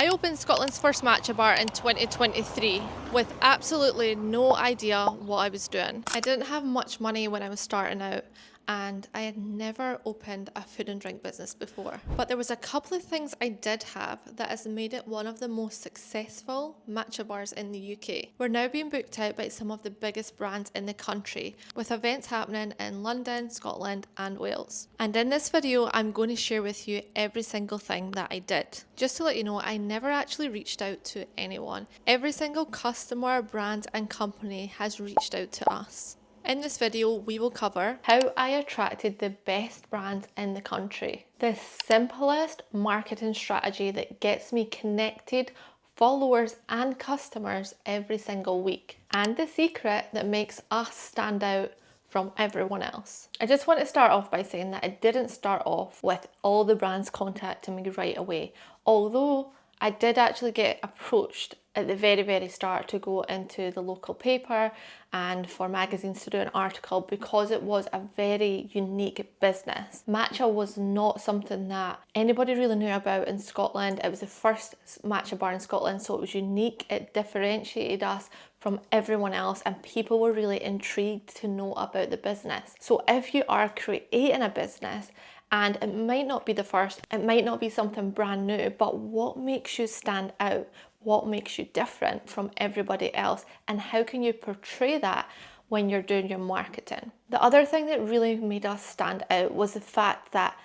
I opened Scotland's first matcha bar in 2023 with absolutely no idea what I was doing. I didn't have much money when I was starting out, and I had never opened a food and drink business before. But there was a couple of things I did have that has made it one of the most successful matcha bars in the UK. We're now being booked out by some of the biggest brands in the country, with events happening in London, Scotland and Wales. And in this video, I'm going to share with you every single thing that I did. Just to let you know, I never actually reached out to anyone. Every single customer, brand and company has reached out to us. In this video, we will cover how I attracted the best brands in the country, the simplest marketing strategy that gets me connected, followers and customers every single week, and the secret that makes us stand out from everyone else. I just want to start off by saying that it didn't start off with all the brands contacting me right away, although I did actually get approached at the very start to go into the local paper and for magazines to do an article because it was a very unique business. Matcha was not something that anybody really knew about in Scotland. It was the first matcha bar in Scotland, so it was unique. It differentiated us from everyone else and people were really intrigued to know about the business. So if you are creating a business, and it might not be the first, it might not be something brand new, but what makes you stand out? What makes you different from everybody else? And how can you portray that when you're doing your marketing? The other thing that really made us stand out was the fact that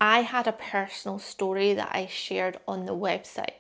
I had a personal story that I shared on the website.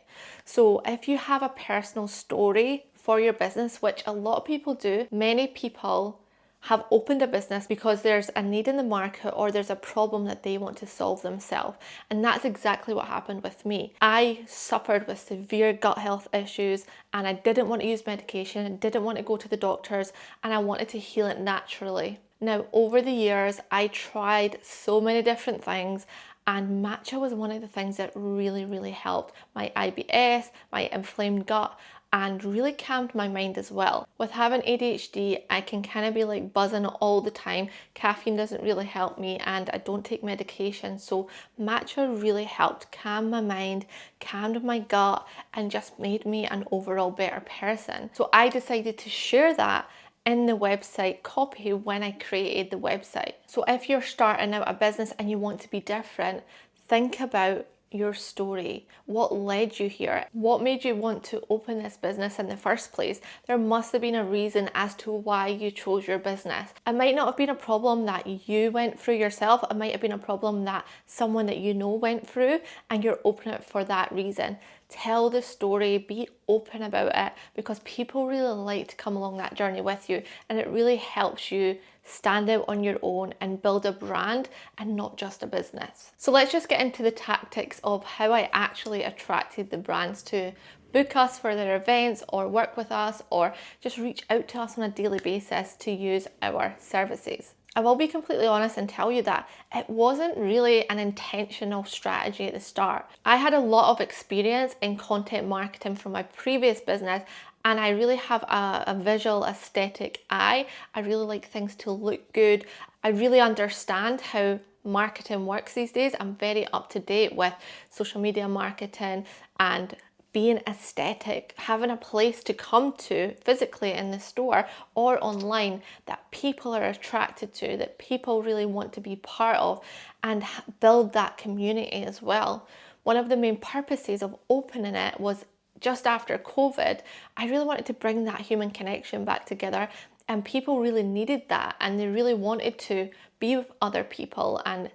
So if you have a personal story for your business, which a lot of people do, many people have opened a business because there's a need in the market or there's a problem that they want to solve themselves. And that's exactly what happened with me. I suffered with severe gut health issues and I didn't want to use medication, I didn't want to go to the doctors, and I wanted to heal it naturally. Now, over the years, I tried so many different things, and matcha was one of the things that really helped my IBS, my inflamed gut, and really calmed my mind as well. With having ADHD, I can kind of be like buzzing all the time. Caffeine doesn't really help me and I don't take medication. So matcha really helped calm my mind, calmed my gut, and just made me an overall better person. So I decided to share that in the website copy when I created the website. So if you're starting out a business and you want to be different, think about your story. What led you here? What made you want to open this business in the first place? There must have been a reason as to why you chose your business. It might not have been a problem that you went through yourself. It might have been a problem that someone that you know went through and you're opening it for that reason. Tell the story, be open about it, because people really like to come along that journey with you, and it really helps you stand out on your own and build a brand and not just a business. So let's just get into the tactics of how I actually attracted the brands to book us for their events or work with us or just reach out to us on a daily basis to use our services. I will be completely honest and tell you that it wasn't really an intentional strategy at the start. I had a lot of experience in content marketing from my previous business, and I really have a visual aesthetic eye. I really like things to look good. I really understand how marketing works these days. I'm very up to date with social media marketing and being aesthetic, having a place to come to physically in the store or online that people are attracted to, that people really want to be part of, and build that community as well. One of the main purposes of opening it was just after COVID, I really wanted to bring that human connection back together, and people really needed that, and they really wanted to be with other people and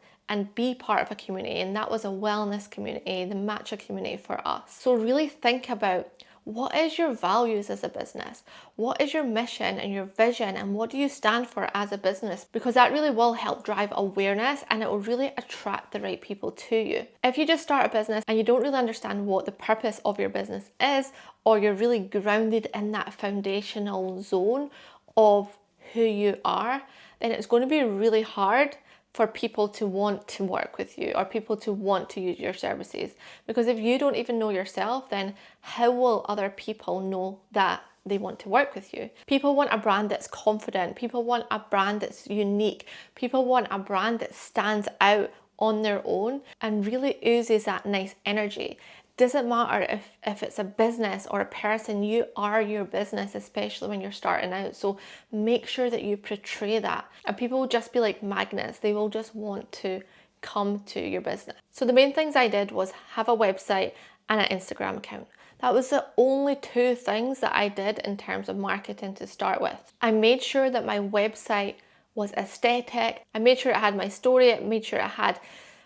be part of a community, and that was a wellness community, the matcha community for us. So really think about, what is your values as a business? What is your mission and your vision, and what do you stand for as a business? Because that really will help drive awareness and it will really attract the right people to you. If you just start a business and you don't really understand what the purpose of your business is, or you're really grounded in that foundational zone of who you are, then it's going to be really hard for people to want to work with you or people to want to use your services. Because if you don't even know yourself, then how will other people know that they want to work with you? People want a brand that's confident. People want a brand that's unique. People want a brand that stands out on their own and really oozes that nice energy. doesn't matter if it's a business or a person, you are your business, especially when you're starting out. So make sure that you portray that. And people will just be like magnets. They will just want to come to your business. So the main things I did was have a website and an Instagram account. That was the only two things that I did in terms of marketing to start with. I made sure that my website was aesthetic. I made sure it had my story. I made sure it had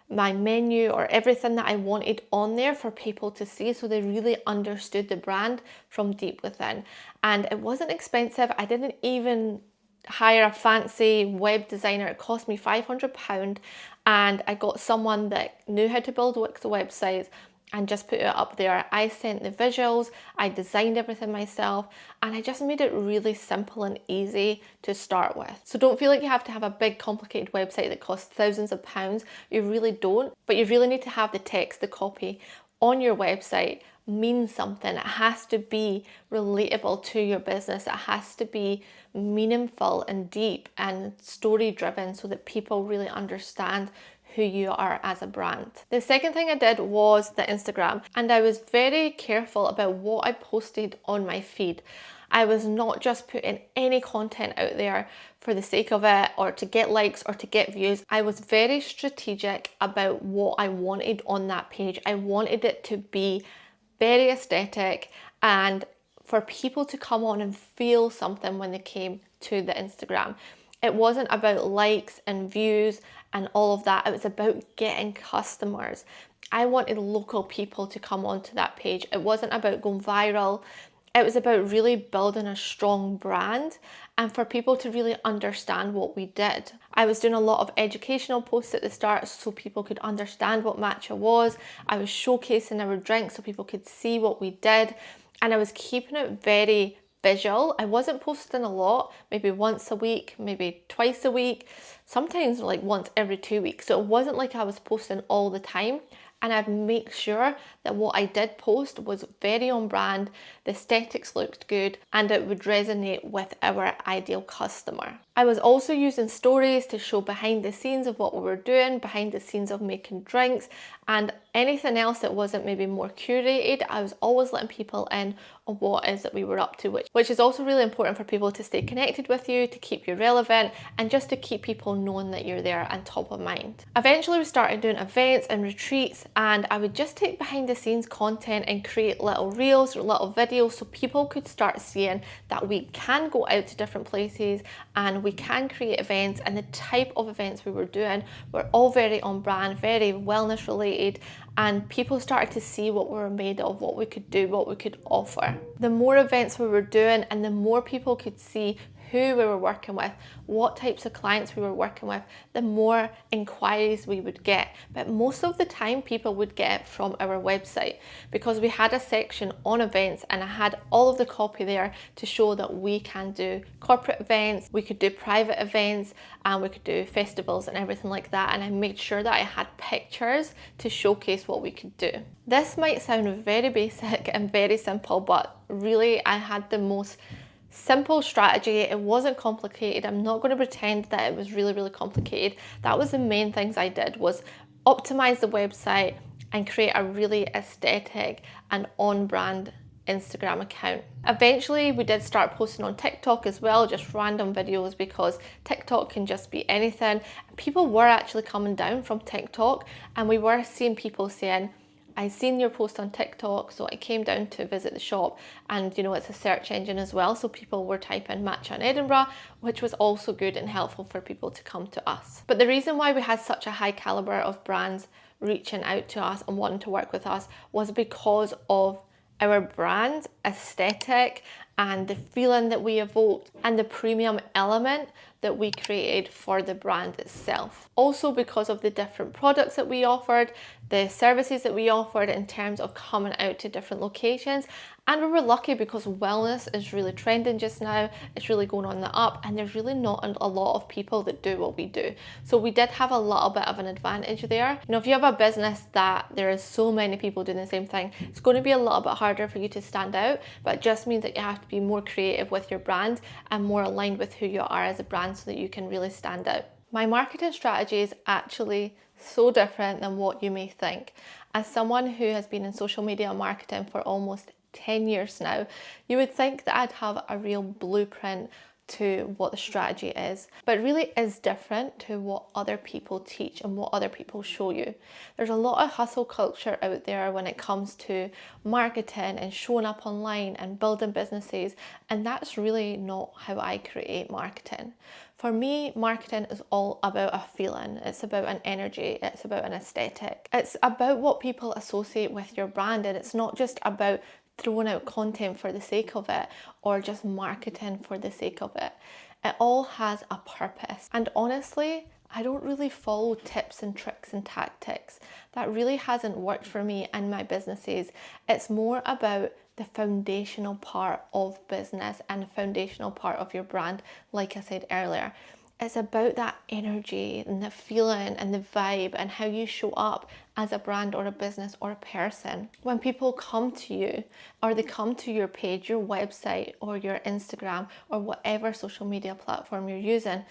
my menu or everything that I wanted on there for people to see, so they really understood the brand from deep within. And it wasn't expensive. I didn't even hire a fancy web designer. It cost me £500, and I got someone that knew how to build Wix websites and just put it up there. I sent the visuals, I designed everything myself, and I just made it really simple and easy to start with. So don't feel like you have to have a big complicated website that costs thousands of pounds. You really don't, but you really need to have the text, the copy on your website mean something. It has to be relatable to your business. It has to be meaningful and deep and story driven so that people really understand who you are as a brand. The second thing I did was the Instagram, and I was very careful about what I posted on my feed. I was not just putting any content out there for the sake of it or to get likes or to get views. I was very strategic about what I wanted on that page. I wanted it to be very aesthetic and for people to come on and feel something when they came to the Instagram. It wasn't about likes and views and all of that. It was about getting customers. I wanted local people to come onto that page. It wasn't about going viral. It was about really building a strong brand and for people to really understand what we did. I was doing a lot of educational posts at the start so people could understand what Matcha was. I was showcasing our drinks so people could see what we did. And I was keeping it very visual. I wasn't posting a lot, maybe once a week, maybe twice a week, sometimes like once every 2 weeks. So it wasn't like I was posting all the time. And I'd make sure that what I did post was very on brand, the aesthetics looked good, and it would resonate with our ideal customer. I was also using stories to show behind the scenes of what we were doing, behind the scenes of making drinks, and anything else that wasn't maybe more curated. I was always letting people in on what it is that we were up to, which is also really important for people to stay connected with you, to keep you relevant, and just to keep people knowing that you're there and top of mind. Eventually we started doing events and retreats, and I would just take behind the scenes content and create little reels or little videos so people could start seeing that we can go out to different places and we can create events, and the type of events we were doing were all very on brand, very wellness related, and people started to see what we were made of, what we could do, what we could offer. The more events we were doing and the more people could see who we were working with, what types of clients we were working with, the more inquiries we would get. But most of the time people would get it from our website because we had a section on events and I had all of the copy there to show that we can do corporate events, we could do private events, and we could do festivals and everything like that. And I made sure that I had pictures to showcase what we could do. This might sound very basic and very simple, but really I had the most simple strategy. It wasn't complicated. I'm not going to pretend that it was really complicated. That was the main things I did, was optimize the website and create a really aesthetic and on-brand Instagram account. Eventually we did start posting on TikTok as well, just random videos, because TikTok can just be anything. People were actually coming down from TikTok and we were seeing people saying, I seen your post on TikTok, so I came down to visit the shop, and you know, it's a search engine as well, so people were typing Matcha in Edinburgh, which was also good and helpful for people to come to us. But the reason why we had such a high caliber of brands reaching out to us and wanting to work with us was because of our brand aesthetic and the feeling that we evoked and the premium element that we created for the brand itself. Also because of the different products that we offered, the services that we offered in terms of coming out to different locations. And we were lucky because wellness is really trending just now. It's really going on the up, and there's really not a lot of people that do what we do. So we did have a little bit of an advantage there. You know, if you have a business that there is so many people doing the same thing, it's going to be a little bit harder for you to stand out, but it just means that you have to be more creative with your brand and more aligned with who you are as a brand so that you can really stand out. My marketing strategy is actually so different than what you may think. As someone who has been in social media marketing for almost 10 years now, you would think that I'd have a real blueprint to what the strategy is, but it really is different to what other people teach and what other people show you. There's a lot of hustle culture out there when it comes to marketing and showing up online and building businesses, and that's really not how I create marketing. For me, marketing is all about a feeling, it's about an energy, it's about an aesthetic. It's about what people associate with your brand, and it's not just about throwing out content for the sake of it or just marketing for the sake of it. It all has a purpose. And honestly, I don't really follow tips and tricks and tactics. That really hasn't worked for me and my businesses. It's more about the foundational part of business and the foundational part of your brand, like I said earlier. It's about that energy and the feeling and the vibe and how you show up as a brand or a business or a person. When people come to you or they come to your page, your website or your Instagram or whatever social media platform you're using,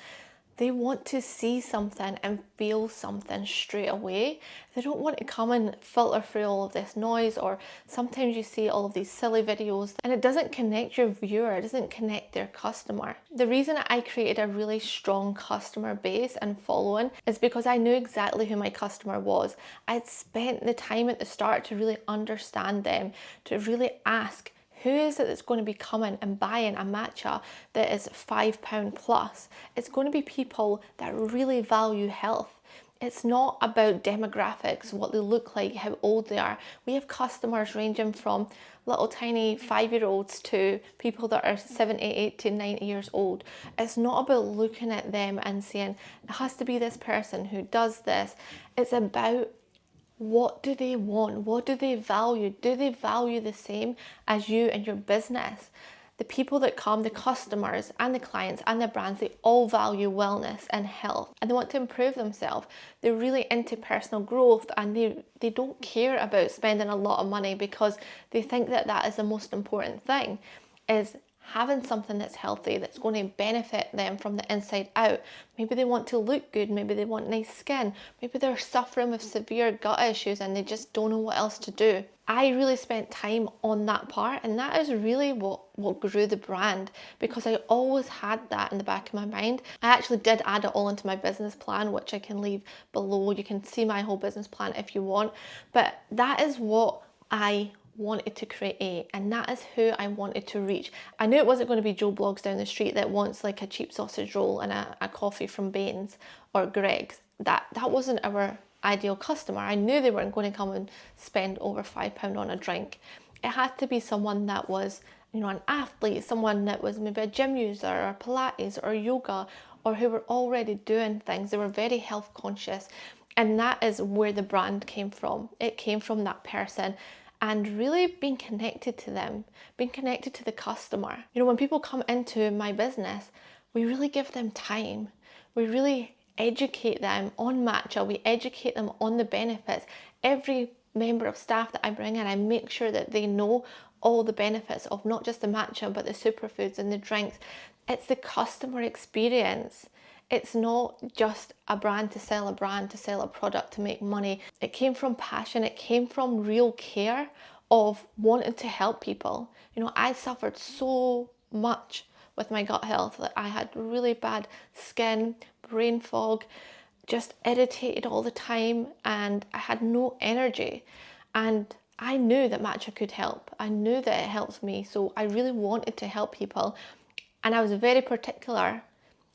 they want to see something and feel something straight away. They don't want to come and filter through all of this noise, or sometimes you see all of these silly videos and it doesn't connect your viewer, it doesn't connect their customer. The reason I created a really strong customer base and following is because I knew exactly who my customer was. I'd spent the time at the start to really understand them, to really ask, who is it that's going to be coming and buying a matcha that is £5 plus? It's going to be people that really value health. It's not about demographics, what they look like, how old they are. We have customers ranging from little tiny 5-year-olds to people that are 70, 80, 90 years old. It's not about looking at them and saying, it has to be this person who does this. It's about, what do they want? What do they value? Do they value the same as you and your business? The people that come, the customers and the clients and the brands, they all value wellness and health, and they want to improve themselves. They're really into personal growth, and they don't care about spending a lot of money because they think that that is the most important thing, is having something that's healthy, that's going to benefit them from the inside out. Maybe they want to look good, maybe they want nice skin, maybe they're suffering with severe gut issues and they just don't know what else to do. I really spent time on that part, and that is really what grew the brand, because I always had that in the back of my mind. I actually did add it all into my business plan, which I can leave below. You can see my whole business plan if you want, but that is what I wanted to create, and that is who I wanted to reach. I knew it wasn't going to be Joe Blogs down the street that wants like a cheap sausage roll and a coffee from Baines or Greg's. That wasn't our ideal customer. I knew they weren't going to come and spend over £5 on a drink. It had to be someone that was, an athlete, someone that was maybe a gym user or Pilates or yoga, or who were already doing things. They were very health conscious, and that is where the brand came from. It came from that person. And really being connected to them, being connected to the customer. When people come into my business, we really give them time. We really educate them on Matcha. We educate them on the benefits. Every member of staff that I bring in, I make sure that they know all the benefits of not just the matcha, but the superfoods and the drinks. It's the customer experience. It's not just a brand to sell a product to make money. It came from passion. It came from real care of wanting to help people. I suffered so much with my gut health that I had really bad skin, brain fog, just irritated all the time, and I had no energy. And I knew that matcha could help. I knew that it helps me. So I really wanted to help people. And I was very particular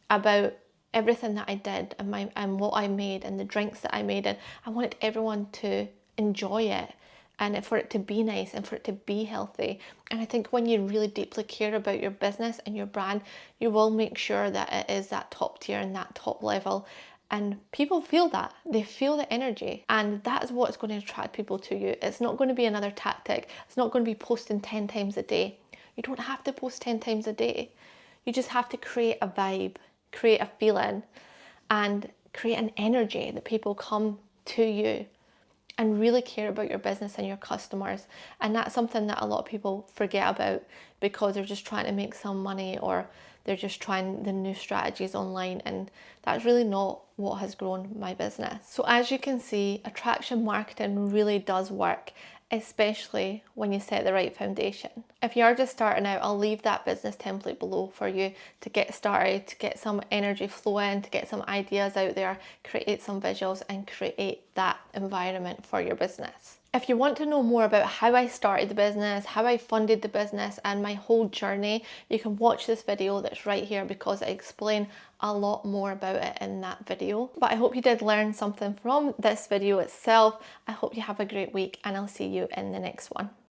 about everything that I did and what I made and the drinks that I made, and I wanted everyone to enjoy it and for it to be nice and for it to be healthy. And I think when you really deeply care about your business and your brand, you will make sure that it is that top tier and that top level, and people feel that. They feel the energy, and that is what's going to attract people to you. It's not going to be another tactic. It's not going to be posting 10 times a day. You don't have to post 10 times a day. You just have to create a vibe, create a feeling, and create an energy that people come to you and really care about your business and your customers. And that's something that a lot of people forget about because they're just trying to make some money, or they're just trying the new strategies online, and that's really not what has grown my business. So as you can see, attraction marketing really does work, especially when you set the right foundation. If you are just starting out, I'll leave that business template below for you to get started, to get some energy flowing, to get some ideas out there, create some visuals, and create that environment for your business. If you want to know more about how I started the business, how I funded the business, and my whole journey, you can watch this video that's right here, because I explain a lot more about it in that video. But I hope you did learn something from this video itself. I hope you have a great week, and I'll see you in the next one.